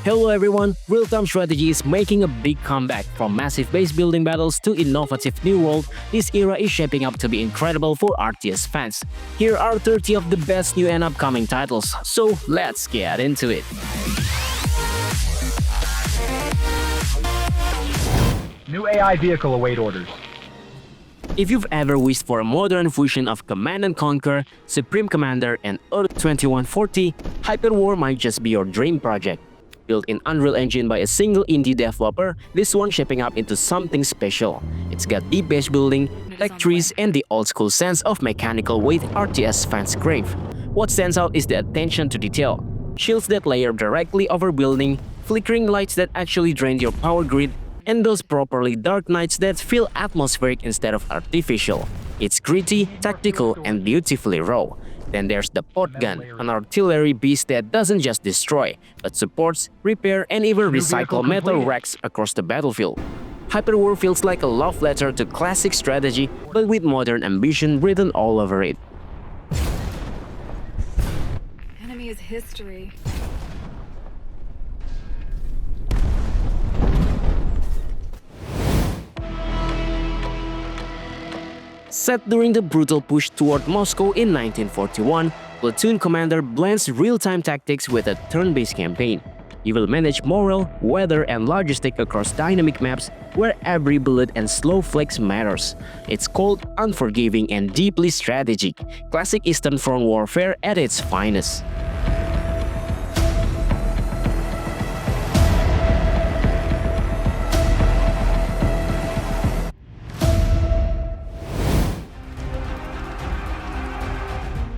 Hello everyone, real-time strategy is making a big comeback. From massive base building battles to innovative new world, this era is shaping up to be incredible for RTS fans. Here are 30 of the best new and upcoming titles, so let's get into it. New AI vehicle await orders. If you've ever wished for a modern fusion of Command & Conquer, Supreme Commander, and Auto 2140, Hyperwar might just be your dream project. Built in Unreal Engine by a single indie developer, this one's shaping up into something special. It's got deep base building, tech trees, and the old-school sense of mechanical weight RTS fans crave. What stands out is the attention to detail. Shields that layer directly over building, flickering lights that actually drain your power grid, and those properly dark nights that feel atmospheric instead of artificial. It's gritty, tactical, and beautifully raw. Then there's the pod gun, an artillery beast that doesn't just destroy, but supports, repair, and even recycle metal racks across the battlefield. Hyperwar feels like a love letter to classic strategy, but with modern ambition written all over it. Enemy is history. Set during the brutal push toward Moscow in 1941, Platoon Commander blends real-time tactics with a turn-based campaign. You will manage morale, weather, and logistics across dynamic maps where every bullet and slow flex matters. It's cold, unforgiving, and deeply strategic. Classic Eastern Front warfare at its finest.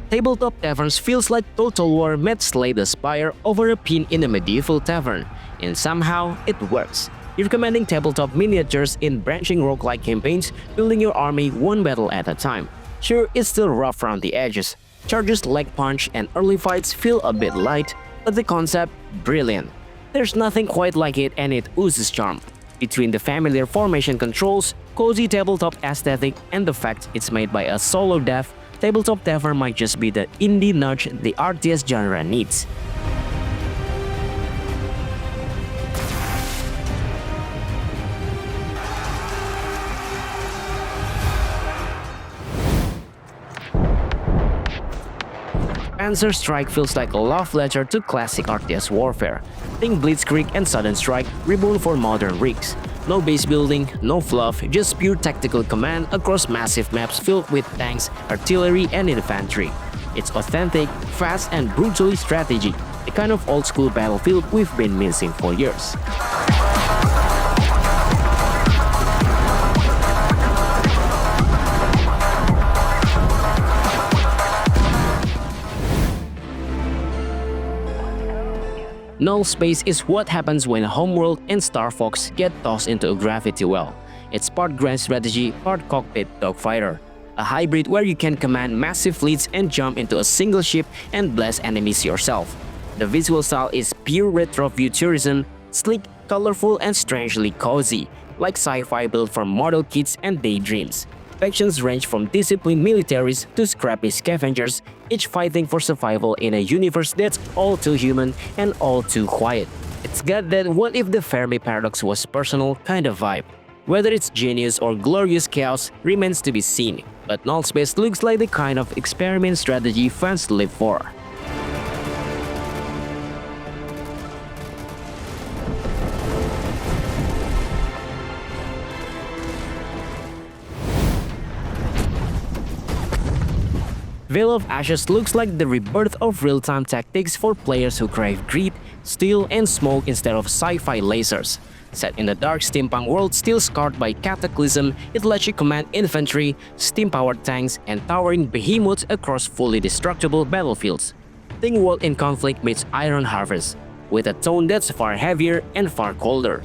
Tabletop Taverns feels like Total War met Slay the Spire over a pin in a medieval tavern, and somehow it works. You're commanding tabletop miniatures in branching roguelike campaigns, building your army one battle at a time. Sure, it's still rough around the edges. Charges, leg punch, and early fights feel a bit light, but the concept, brilliant. There's nothing quite like it, and it oozes charm. Between the familiar formation controls, cozy tabletop aesthetic, and the fact it's made by a solo dev, Tabletop Tavern might just be the indie nudge the RTS genre needs. Panzer Strike feels like a love letter to classic RTS warfare. Think Blitzkrieg and Sudden Strike reborn for modern rigs. No base building, no fluff, just pure tactical command across massive maps filled with tanks, artillery, and infantry. It's authentic, fast, and brutally strategic, the kind of old-school battlefield we've been missing for years. NULLSPACE is what happens when Homeworld and Star Fox get tossed into a gravity well. It's part grand strategy, part cockpit dogfighter. A hybrid where you can command massive fleets and jump into a single ship and blast enemies yourself. The visual style is pure retro futurism, sleek, colorful, and strangely cozy, like sci-fi built from model kits and daydreams. Factions range from disciplined militaries to scrappy scavengers, each fighting for survival in a universe that's all too human and all too quiet. It's got that what if the Fermi paradox was personal kind of vibe. Whether it's genius or glorious chaos remains to be seen, but NULLSPACE looks like the kind of experiment strategy fans live for. Veil of Ashes looks like the rebirth of real-time tactics for players who crave greed, steel, and smoke instead of sci-fi lasers. Set in the dark steampunk world still scarred by cataclysm, it lets you command infantry, steam-powered tanks, and towering behemoths across fully destructible battlefields. Think World in Conflict meets Iron Harvest, with a tone that's far heavier and far colder.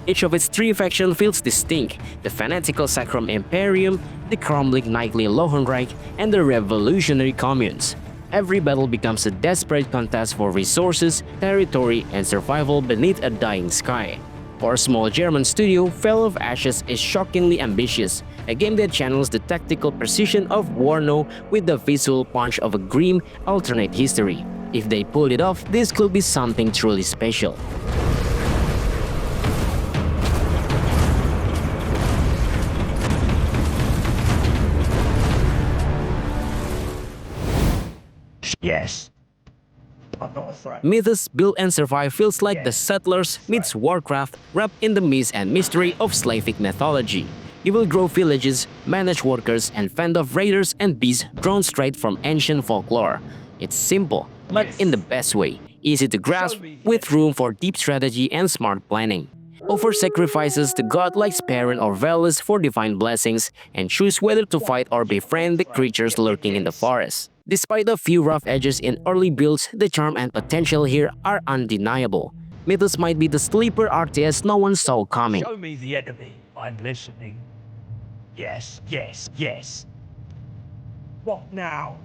Each of its three factions feels distinct: the fanatical Sacrum Imperium, the crumbling knightly Lohenreich, and the revolutionary communes. Every battle becomes a desperate contest for resources, territory, and survival beneath a dying sky. For a small German studio, Veil of Ashes is shockingly ambitious, a game that channels the tactical precision of Warno with the visual punch of a grim alternate history. If they pull it off, this could be something truly special. Yes. I'm not afraid. Mythos Build and Survive feels like the Settlers meets Warcraft wrapped in the mist and mystery of Slavic mythology. You will grow villages, manage workers, and fend off raiders and beasts drawn straight from ancient folklore. It's simple, but in the best way. Easy to grasp, with room for deep strategy and smart planning. Offer sacrifices to god like Sparran or Veles for divine blessings, and choose whether to fight or befriend the creatures lurking in the forest. Despite a few rough edges in early builds, the charm and potential here are undeniable. Mythos might be the sleeper RTS no one saw coming. Show me the enemy. I'm listening. Yes, yes, yes. What now?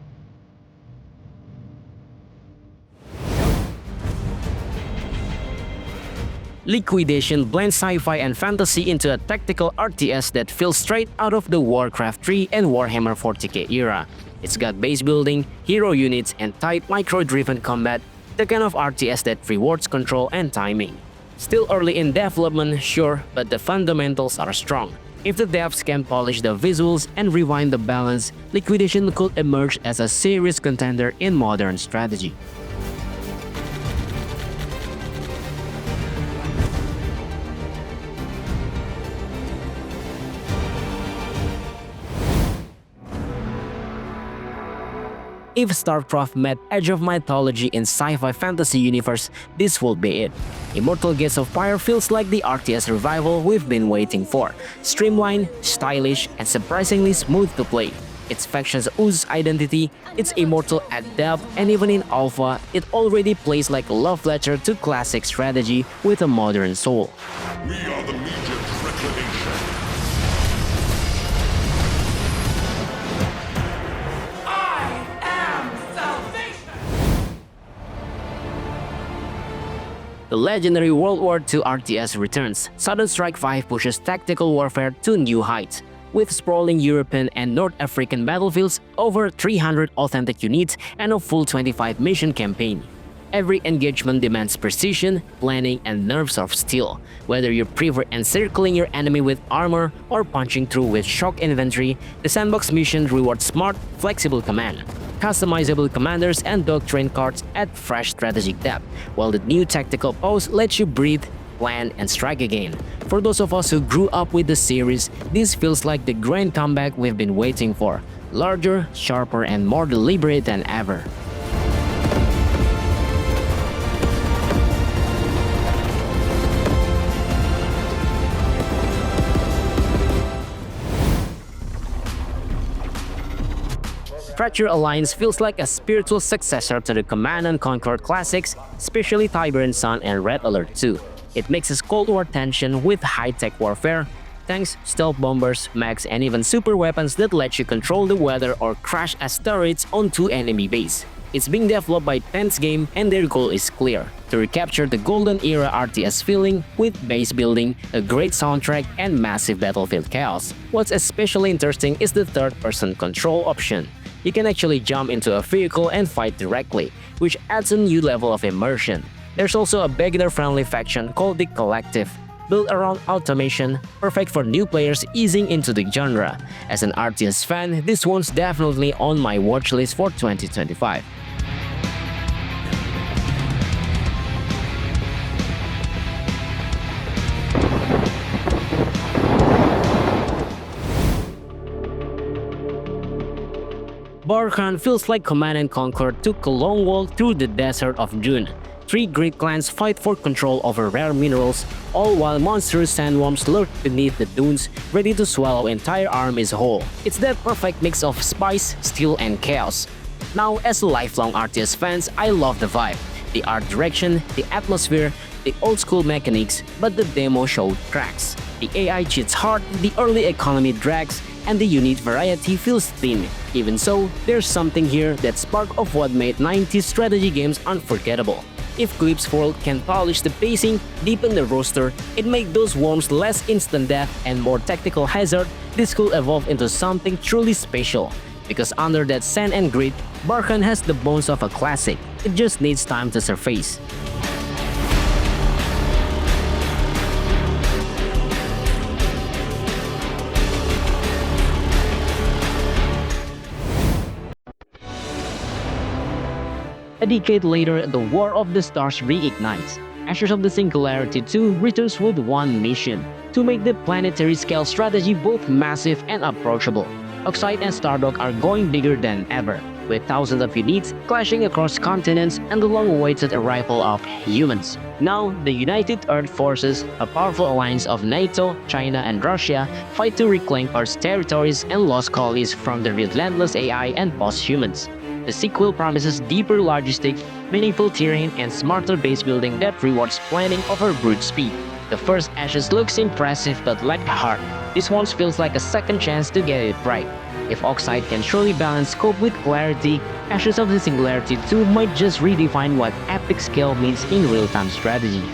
Liquidation blends sci-fi and fantasy into a tactical RTS that feels straight out of the Warcraft 3 and Warhammer 40k era. It's got base building, hero units, and tight micro-driven combat, the kind of RTS that rewards control and timing. Still early in development, sure, but the fundamentals are strong. If the devs can polish the visuals and refine the balance, Liquidation could emerge as a serious contender in modern strategy. If StarCraft met Age of Mythology in sci-fi fantasy universe, this would be it. Immortal Gates of Pyre feels like the RTS revival we've been waiting for. Streamlined, stylish, and surprisingly smooth to play. Its factions ooze identity, it's immortal at depth, and even in alpha, it already plays like a love letter to classic strategy with a modern soul. We are the Legion's Reclamation. The legendary World War II RTS returns. Sudden Strike 5 pushes tactical warfare to new heights. With sprawling European and North African battlefields, over 300 authentic units, and a full 25 mission campaign. Every engagement demands precision, planning, and nerves of steel. Whether you prefer encircling your enemy with armor or punching through with shock inventory, the sandbox mission rewards smart, flexible command. Customizable commanders and doctrine cards add fresh strategic depth, while the new tactical pose lets you breathe, plan, and strike again. For those of us who grew up with the series, this feels like the grand comeback we've been waiting for. Larger, sharper, and more deliberate than ever. Fracture Alliance feels like a spiritual successor to the Command & Conquer classics, especially Tiberian Sun and Red Alert 2. It mixes Cold War tension with high-tech warfare, tanks, stealth bombers, mechs, and even super weapons that let you control the weather or crash asteroids onto enemy base. It's being developed by 10th Game, and their goal is clear: to recapture the golden era RTS feeling with base building, a great soundtrack, and massive battlefield chaos. What's especially interesting is the third-person control option. You can actually jump into a vehicle and fight directly, which adds a new level of immersion. There's also a beginner-friendly faction called the Collective, built around automation, perfect for new players easing into the genre. As an RTS fan, this one's definitely on my watchlist for 2025. Barkhan feels like Command & Conquer took a long walk through the desert of Dune. Three great clans fight for control over rare minerals, all while monstrous sandworms lurk beneath the dunes, ready to swallow entire armies whole. It's that perfect mix of spice, steel, and chaos. Now, as a lifelong RTS fans, I love the vibe, the art direction, the atmosphere, the old-school mechanics, but the demo showed cracks. The AI cheats hard, the early economy drags, and the unit variety feels thin. Even so, there's something here that's spark of what made 90s strategy games unforgettable. If Clip's World can polish the pacing, deepen the roster, and make those worms less instant death and more tactical hazard, this could evolve into something truly special. Because under that sand and grit, Barkhan has the bones of a classic. It just needs time to surface. A decade later, the War of the Stars reignites. Ashes of the Singularity II returns with one mission: to make the planetary scale strategy both massive and approachable. Oxide and Stardog are going bigger than ever, with thousands of units clashing across continents and the long-awaited arrival of humans. Now, the United Earth Forces, a powerful alliance of NATO, China, and Russia, fight to reclaim Earth's territories and lost colonies from the relentless AI and post-humans. The sequel promises deeper logistics, meaningful terrain, and smarter base building that rewards planning over brute speed. The first Ashes looks impressive but lack heart. This one feels like a second chance to get it right. If Oxide can surely balance scope with clarity, Ashes of the Singularity II might just redefine what epic scale means in real-time strategy.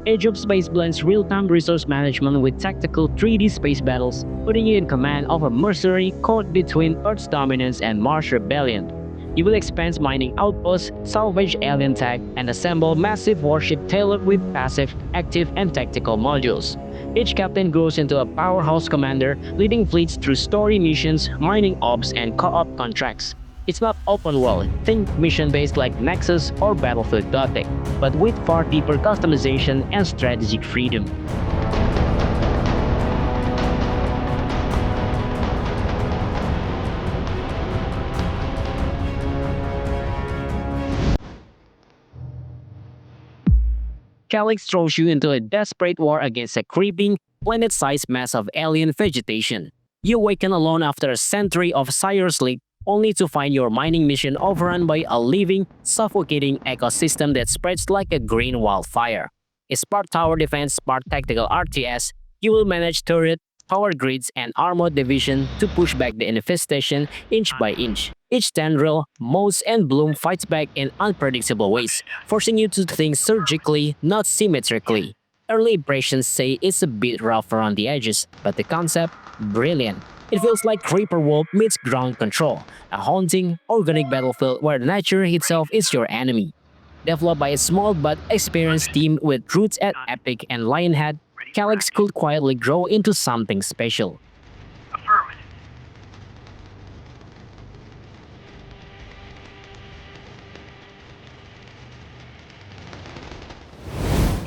Age of Space blends real-time resource management with tactical 3D space battles, putting you in command of a mercenary caught between Earth's dominance and Mars' rebellion. You will expand mining outposts, salvage alien tech, and assemble massive warship tailored with passive, active, and tactical modules. Each captain grows into a powerhouse commander, leading fleets through story missions, mining ops, and co-op contracts. It's not open world, think mission-based like Nexus or Battlefield Gothic, but with far deeper customization and strategic freedom. Calyx throws you into a desperate war against a creeping, planet-sized mass of alien vegetation. You awaken alone after a century of Sire sleep, only to find your mining mission overrun by a living, suffocating ecosystem that spreads like a green wildfire. A smart tower defense, smart tactical RTS, you will manage turret, power grids, and armored division to push back the infestation inch by inch. Each tendril, moss, and bloom fights back in unpredictable ways, forcing you to think surgically, not symmetrically. Early impressions say it's a bit rough around the edges, but the concept, brilliant. It feels like Reaper Wolf meets ground control, a haunting, organic battlefield where nature itself is your enemy. Developed by a small but experienced team with roots at Epic and Lionhead, Calyx could quietly grow into something special.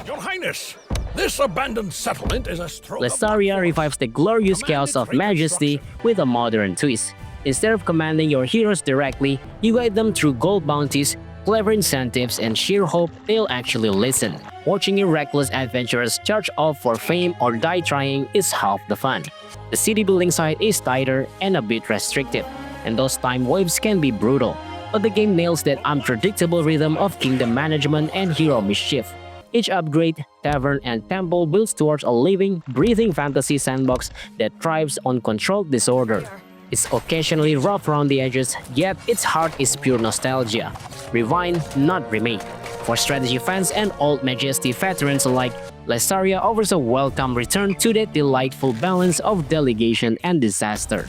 Your Highness, this abandoned settlement is a stroke of Lessaria luck. revives the glorious chaos of Majesty with a modern twist. Instead of commanding your heroes directly, you guide them through gold bounties, clever incentives, and sheer hope they'll actually listen. Watching your reckless adventurers charge off for fame or die trying is half the fun. The city building side is tighter and a bit restrictive, and those time waves can be brutal. But the game nails that unpredictable rhythm of kingdom management and hero mischief. Each upgrade, tavern, and temple builds towards a living, breathing fantasy sandbox that thrives on controlled disorder. It's occasionally rough around the edges, yet its heart is pure nostalgia. Rewind, not remake. For strategy fans and old Majesty veterans alike, Lessaria offers a welcome return to that delightful balance of delegation and disaster.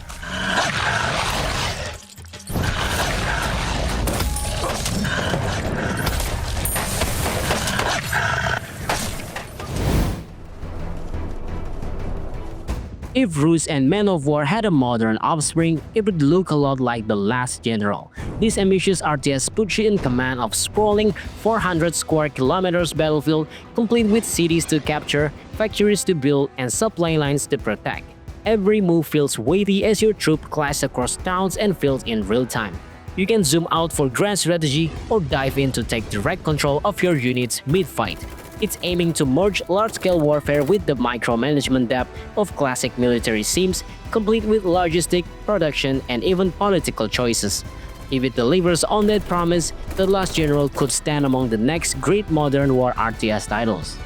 If Rus and Men of War had a modern offspring, it would look a lot like The Last General. This ambitious RTS puts you in command of sprawling 400 square kilometers battlefield, complete with cities to capture, factories to build, and supply lines to protect. Every move feels weighty as your troop clash across towns and fields in real time. You can zoom out for grand strategy or dive in to take direct control of your units mid-fight. It's aiming to merge large-scale warfare with the micromanagement depth of classic military sims, complete with logistic, production, and even political choices. If it delivers on that promise, The Last General could stand among the next great modern war RTS titles.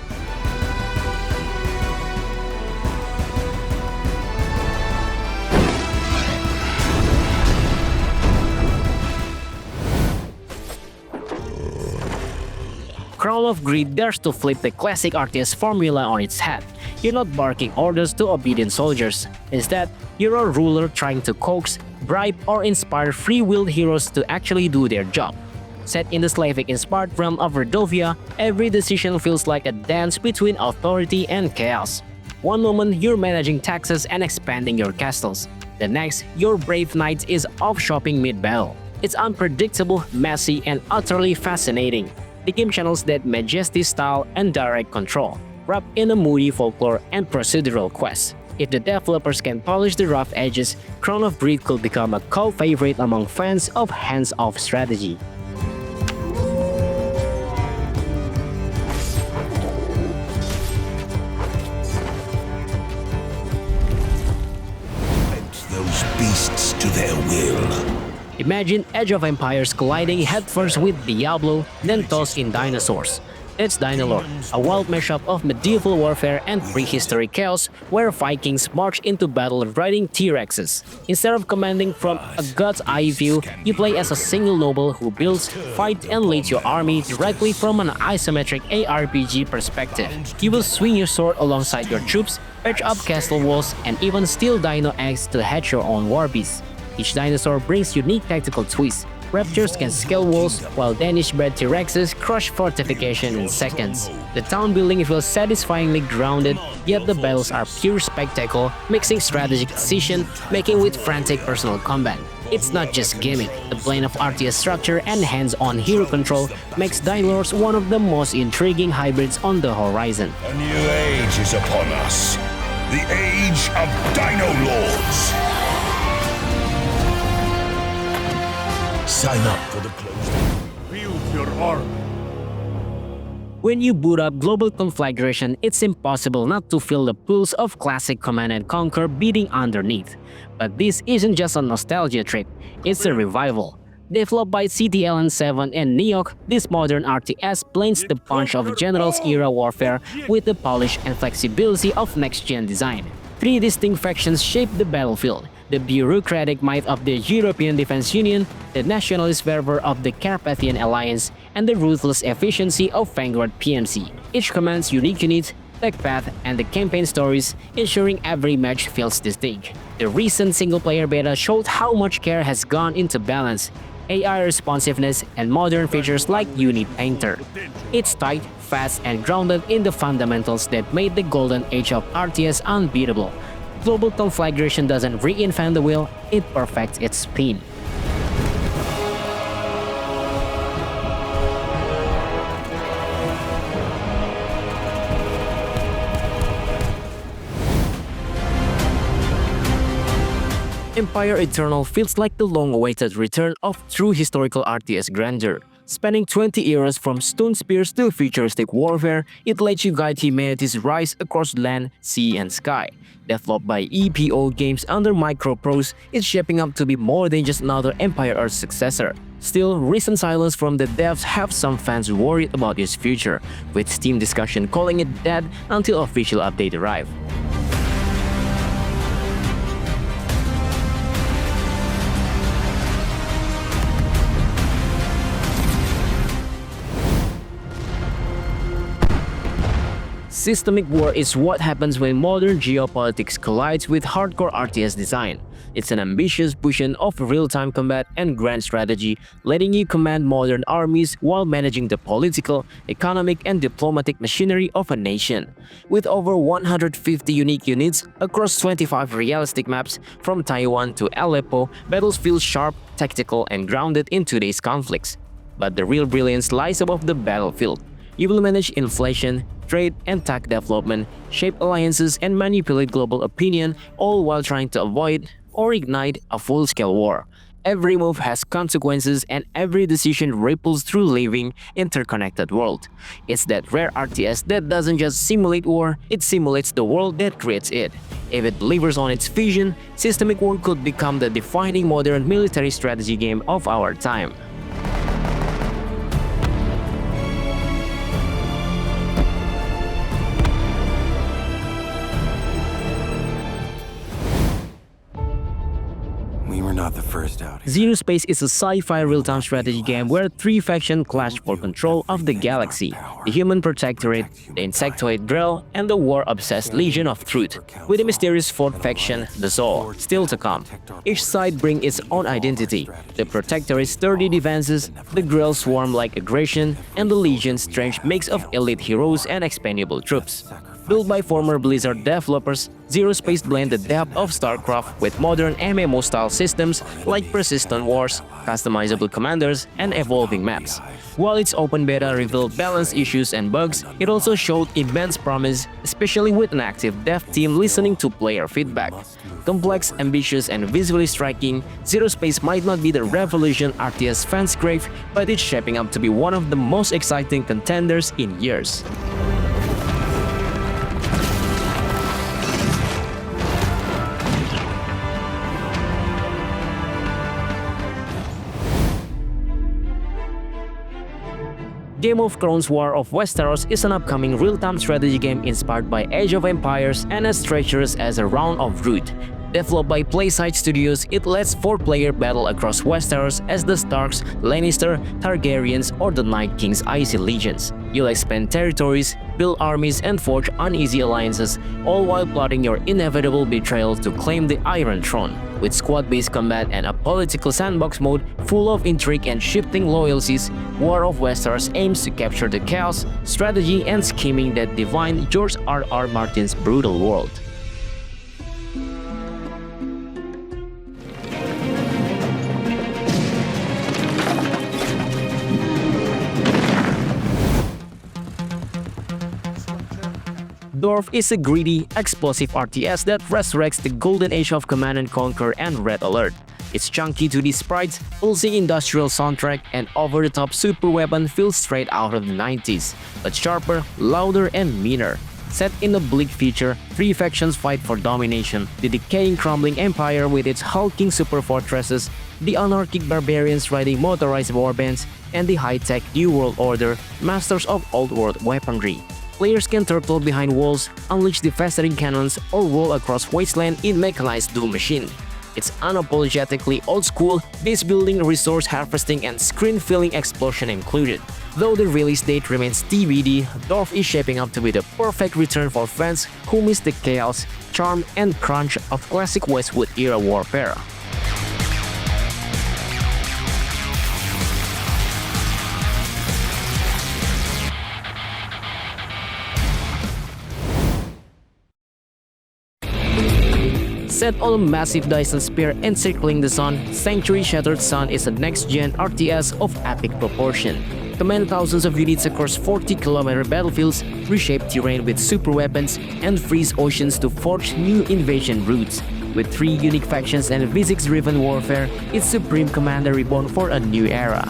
Crown of Greed dares to flip the classic RTS formula on its head. You're not barking orders to obedient soldiers. Instead, you're a ruler trying to coax, bribe, or inspire free-willed heroes to actually do their job. Set in the Slavic-inspired realm of Redovia, every decision feels like a dance between authority and chaos. One moment, you're managing taxes and expanding your castles. The next, your brave knight is off shopping mid-battle. It's unpredictable, messy, and utterly fascinating. The game channels that majesty style and direct control, wrapped in a moody folklore and procedural quests. If the developers can polish the rough edges, Crown of Greed could become a cult favorite among fans of hands-off strategy. Those beasts to their will. Imagine Age of Empires colliding headfirst with Diablo, then toss in dinosaurs. It's Dinolords, a wild mashup of medieval warfare and prehistoric chaos where Vikings march into battle riding T-Rexes. Instead of commanding from a God's eye view, you play as a single noble who builds, fights, and leads your army directly from an isometric ARPG perspective. You will swing your sword alongside your troops, patch up castle walls, and even steal dino eggs to hatch your own war beasts. Each dinosaur brings unique tactical twists. Raptors can scale walls, while Danish-bred T-Rexes crush fortification in seconds. The town building feels satisfyingly grounded, yet the battles are pure spectacle, mixing strategic decision-making with frantic personal combat. It's not just gimmick, the blend of RTS structure and hands-on hero control makes Dinolords one of the most intriguing hybrids on the horizon. A new age is upon us. The age of Dinolords. Sign up for the closed. Build your army. When you boot up Global Conflagration, it's impossible not to feel the pulse of classic Command & Conquer beating underneath. But this isn't just a nostalgia trip, it's a revival. Developed by CTLN7 and Neok, this modern RTS blends the punch of Generals-era warfare with the polish and flexibility of next-gen design. Three distinct factions shape the battlefield: the bureaucratic might of the European Defense Union, the nationalist fervor of the Carpathian Alliance, and the ruthless efficiency of Vanguard PMC. Each commands unique units, tech path, and the campaign stories, ensuring every match feels distinct. The recent single-player beta showed how much care has gone into balance, AI responsiveness, and modern features like Unit Painter. It's tight, fast, and grounded in the fundamentals that made the golden age of RTS unbeatable. Global Conflagration doesn't reinvent the wheel, it perfects its spin. Empire Eternal feels like the long-awaited return of true historical RTS grandeur. Spanning 20 eras from stone spears to futuristic warfare, it lets you guide humanity's rise across land, sea, and sky. Developed by EPO Games under Microprose, it's shaping up to be more than just another Empire Earth successor. Still, recent silence from the devs have some fans worried about its future, with Steam discussion calling it dead until official update arrive. Systemic war is what happens when modern geopolitics collides with hardcore RTS design. It's an ambitious fusion of real-time combat and grand strategy, letting you command modern armies while managing the political, economic, and diplomatic machinery of a nation. With over 150 unique units across 25 realistic maps from Taiwan to Aleppo, battles feel sharp, tactical, and grounded in today's conflicts. But the real brilliance lies above the battlefield. You will manage inflation, trade, and tech development, shape alliances, and manipulate global opinion, all while trying to avoid or ignite a full-scale war. Every move has consequences, and every decision ripples through living, interconnected world. It's that rare RTS that doesn't just simulate war, it simulates the world that creates it. If it delivers on its vision, Systemic War could become the defining modern military strategy game of our time. We were not the first out. ZeroSpace is a sci-fi real-time strategy game where three factions clash for control of the galaxy: the Human Protectorate, the Insectoid Drell, and the war-obsessed Legion of Truth, with a mysterious fourth faction, the Zol, still to come. Each side brings its own identity: the Protectorate's sturdy defenses, the Drell swarm-like aggression, and the Legion's strange mix of elite heroes and expendable troops. Built by former Blizzard developers, ZeroSpace blends the depth of StarCraft with modern MMO-style systems like persistent wars, customizable commanders, and evolving maps. While its open beta revealed balance issues and bugs, it also showed immense promise, especially with an active dev team listening to player feedback. Complex, ambitious, and visually striking, ZeroSpace might not be the revolution RTS fans crave, but it's shaping up to be one of the most exciting contenders in years. Game of Thrones War of Westeros is an upcoming real-time strategy game inspired by Age of Empires and as treacherous as a Round of Root. Developed by PlaySide Studios, it lets 4-player battle across Westeros as the Starks, Lannister, Targaryens, or the Night King's icy legions. You'll expand territories, build armies, and forge uneasy alliances, all while plotting your inevitable betrayal to claim the Iron Throne. With squad-based combat and a political sandbox mode full of intrigue and shifting loyalties, War of Westeros aims to capture the chaos, strategy, and scheming that define George R.R. Martin's brutal world. D.O.R.F is a greedy, explosive RTS that resurrects the golden age of Command & Conquer and Red Alert. Its chunky 2D sprites, pulsing industrial soundtrack, and over-the-top super weapon feel straight out of the 90s, but sharper, louder, and meaner. Set in a bleak future, three factions fight for domination: the decaying crumbling empire with its hulking super fortresses, the anarchic barbarians riding motorized warbands, and the high-tech New World Order, masters of old-world weaponry. Players can turtle behind walls, unleash devastating cannons, or roll across wasteland in mechanized duel machine. It's unapologetically old school, base building, resource harvesting, and screen-filling explosion included. Though the release date remains TBD, D.O.R.F is shaping up to be the perfect return for fans who miss the chaos, charm, and crunch of classic Westwood-era warfare. Set on a massive Dyson Spear encircling the sun, Sanctuary Shattered Sun is a next-gen RTS of epic proportion. Command thousands of units across 40-kilometer battlefields, reshape terrain with super weapons, and freeze oceans to forge new invasion routes. With 3 unique factions and physics-driven warfare, it's Supreme Commander reborn for a new era.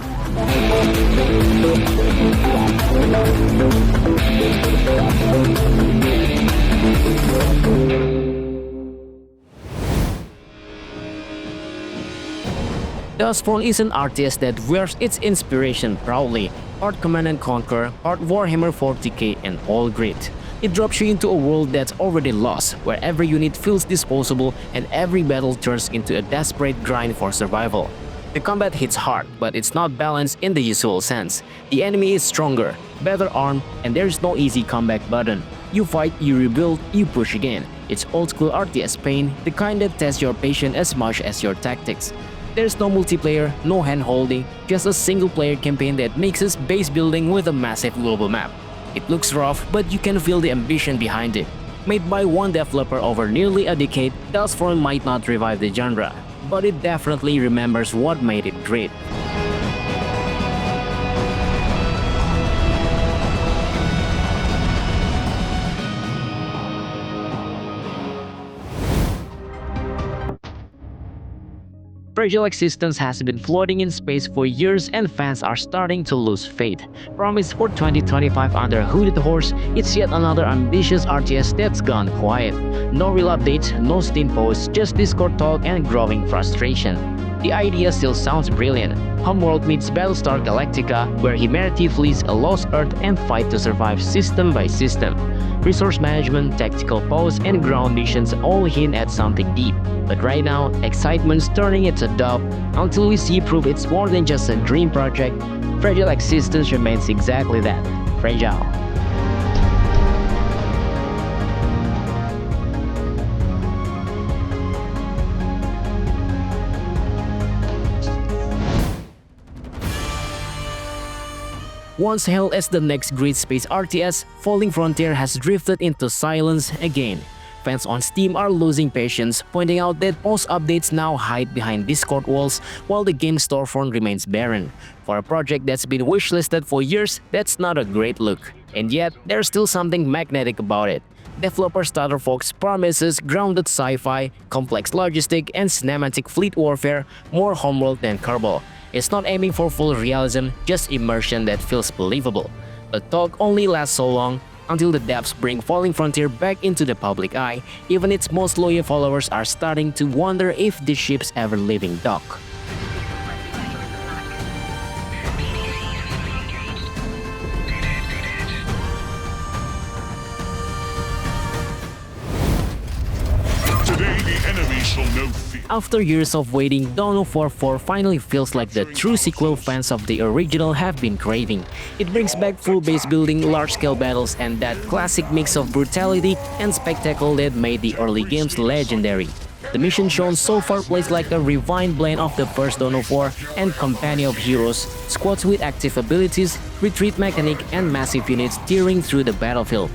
Dustfall is an RTS that wears its inspiration proudly, part Command & Conquer, part Warhammer 40k, and all grit. It drops you into a world that's already lost, where every unit feels disposable and every battle turns into a desperate grind for survival. The combat hits hard, but it's not balanced in the usual sense. The enemy is stronger, better armed, and there's no easy comeback button. You fight, you rebuild, you push again. It's old-school RTS pain, the kind that tests your patience as much as your tactics. There's no multiplayer, no hand-holding, just a single-player campaign that mixes base building with a massive global map. It looks rough, but you can feel the ambition behind it. Made by one developer over nearly a decade, Dustfall might not revive the genre, but it definitely remembers what made it great. Fragile Existence has been floating in space for years and fans are starting to lose faith. Promised for 2025 under Hooded Horse, it's yet another ambitious RTS that's gone quiet. No real updates, no Steam posts, just Discord talk and growing frustration. The idea still sounds brilliant. Homeworld meets Battlestar Galactica, where humanity flees a lost Earth and fight to survive system by system. Resource management, tactical posts, and ground missions all hint at something deep. But right now, excitement's turning it to doubt. Until we see proof it's more than just a dream project, Fragile Existence remains exactly that, fragile. Once hailed as the next great space RTS, Falling Frontier has drifted into silence again. Fans on Steam are losing patience, pointing out that most updates now hide behind Discord walls while the game's storefront remains barren. For a project that's been wishlisted for years, that's not a great look. And yet, there's still something magnetic about it. Developer Starterfox promises grounded sci-fi, complex logistic, and cinematic fleet warfare, more homeworld than Kerbal. It's not aiming for full realism, just immersion that feels believable. But talk only lasts so long, until the devs bring Falling Frontier back into the public eye. Even its most loyal followers are starting to wonder if this ship's ever leaving dock. Today the enemy shall know fear. After years of waiting, Dawn of War 4 finally feels like the true sequel fans of the original have been craving. It brings back full base building, large-scale battles, and that classic mix of brutality and spectacle that made the early games legendary. The mission shown so far plays like a refined blend of the first Dawn of War and Company of Heroes, squads with active abilities, retreat mechanic, and massive units tearing through the battlefield.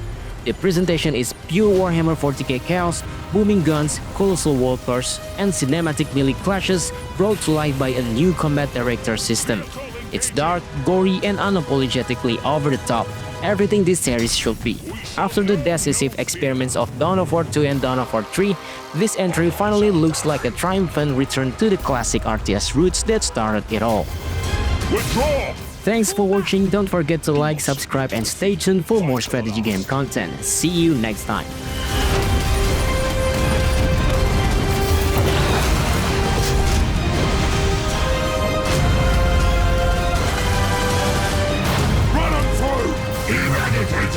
The presentation is pure Warhammer 40k chaos, booming guns, colossal warpers, and cinematic melee clashes brought to life by a new combat director system. It's dark, gory, and unapologetically over the top, everything this series should be. After the decisive experiments of Dawn of War 2 and Dawn of War 3, this entry finally looks like a triumphant return to the classic RTS roots that started it all. Withdraw! Thanks for watching, don't forget to like, subscribe, and stay tuned for more strategy game content. See you next time.